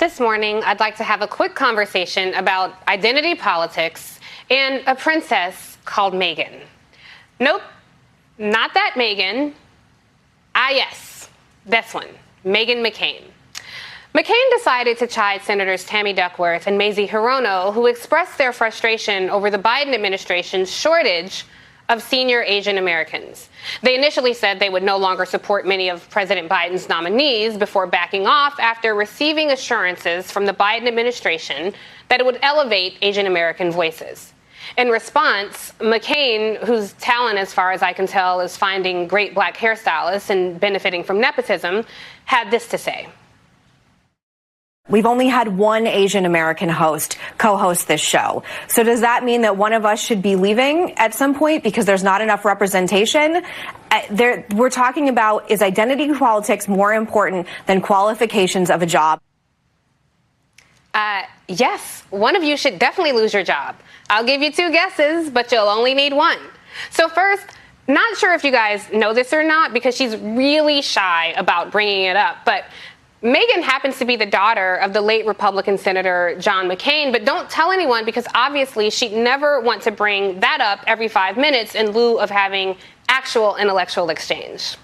This morning, I'd like to have a quick conversation about identity politics and a princess called Meghan. Nope, not that Meghan. Yes, this one, Meghan McCain. McCain decided to chide Senators Tammy Duckworth and Mazie Hirono, who expressed their frustration over the Biden administration's shortage of senior Asian Americans. They initially said they would no longer support many of President Biden's nominees before backing off after receiving assurances from the Biden administration that it would elevate Asian American voices. In response, McCain, whose talent, as far as I can tell, is finding great black hairstylists and benefiting from nepotism, had this to say. We've only had one Asian American co-host this show. So does that mean that one of us should be leaving at some point because there's not enough representation? We're talking about, is identity politics more important than qualifications of a job? Yes, one of you should definitely lose your job. I'll give you two guesses, but you'll only need one. So first, not sure if you guys know this or not because she's really shy about bringing it up, but Meghan happens to be the daughter of the late Republican Senator John McCain, but don't tell anyone because obviously she'd never want to bring that up every 5 minutes in lieu of having actual intellectual exchange.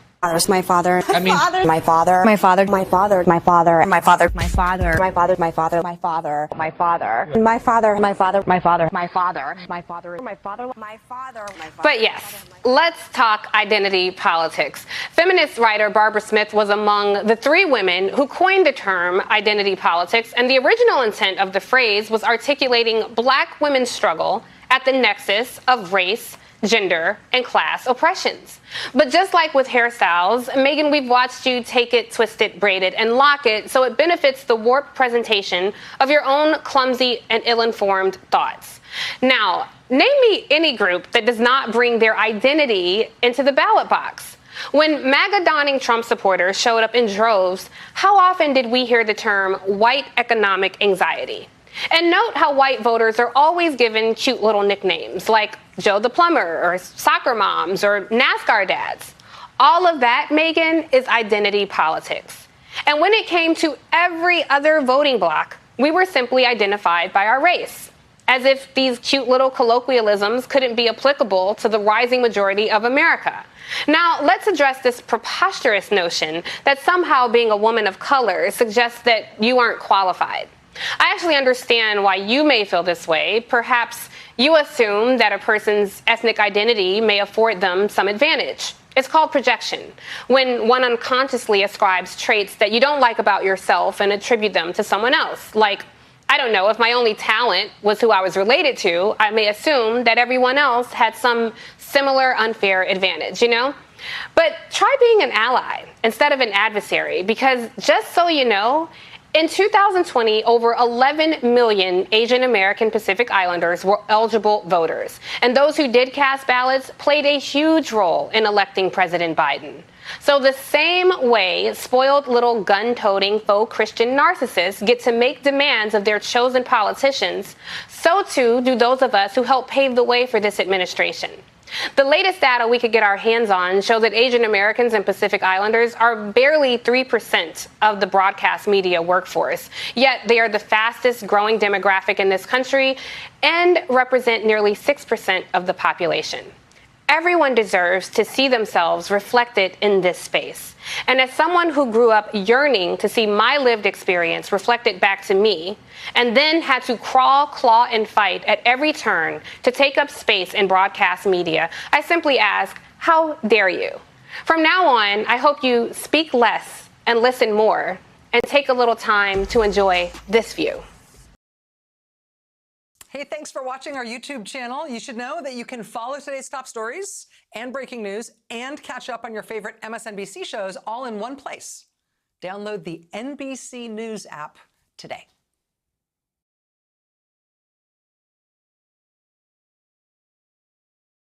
My father. I mean, my father. My father. My father. My father. My father. My father. My father. My father. My father. My father. My father. My father. My father. My father. My father. My father. My father. But yes, let's talk identity politics. Feminist writer Barbara Smith was among the three women who coined the term identity politics, and the original intent of the phrase was articulating black women's struggle at the nexus of race, gender, and class oppressions. But just like with hairstyles, Meghan, we've watched you take it, twist it, braid it, and lock it so it benefits the warped presentation of your own clumsy and ill-informed thoughts. Now, name me any group that does not bring their identity into the ballot box. When MAGA-donning Trump supporters showed up in droves, how often did we hear the term white economic anxiety? And note how white voters are always given cute little nicknames like Joe the Plumber or soccer moms or NASCAR dads. All of that, Meghan, is identity politics. And when it came to every other voting bloc, we were simply identified by our race, as if these cute little colloquialisms couldn't be applicable to the rising majority of America. Now, let's address this preposterous notion that somehow being a woman of color suggests that you aren't qualified. I actually understand why you may feel this way. Perhaps you assume that a person's ethnic identity may afford them some advantage. It's called projection, when one unconsciously ascribes traits that you don't like about yourself and attribute them to someone else. Like, I don't know, if my only talent was who I was related to, I may assume that everyone else had some similar unfair advantage, you know? But try being an ally instead of an adversary, because just so you know, in 2020, over 11 million Asian American Pacific Islanders were eligible voters, and those who did cast ballots played a huge role in electing President Biden. So the same way spoiled little gun-toting faux Christian narcissists get to make demands of their chosen politicians, so too do those of us who helped pave the way for this administration. The latest data we could get our hands on show that Asian Americans and Pacific Islanders are barely 3% of the broadcast media workforce, yet they are the fastest growing demographic in this country and represent nearly 6% of the population. Everyone deserves to see themselves reflected in this space. And as someone who grew up yearning to see my lived experience reflected back to me, and then had to crawl, claw, and fight at every turn to take up space in broadcast media, I simply ask, how dare you? From now on, I hope you speak less and listen more, and take a little time to enjoy this view. Hey, thanks for watching our YouTube channel. You should know that you can follow today's top stories and breaking news and catch up on your favorite MSNBC shows all in one place. Download the NBC News app today.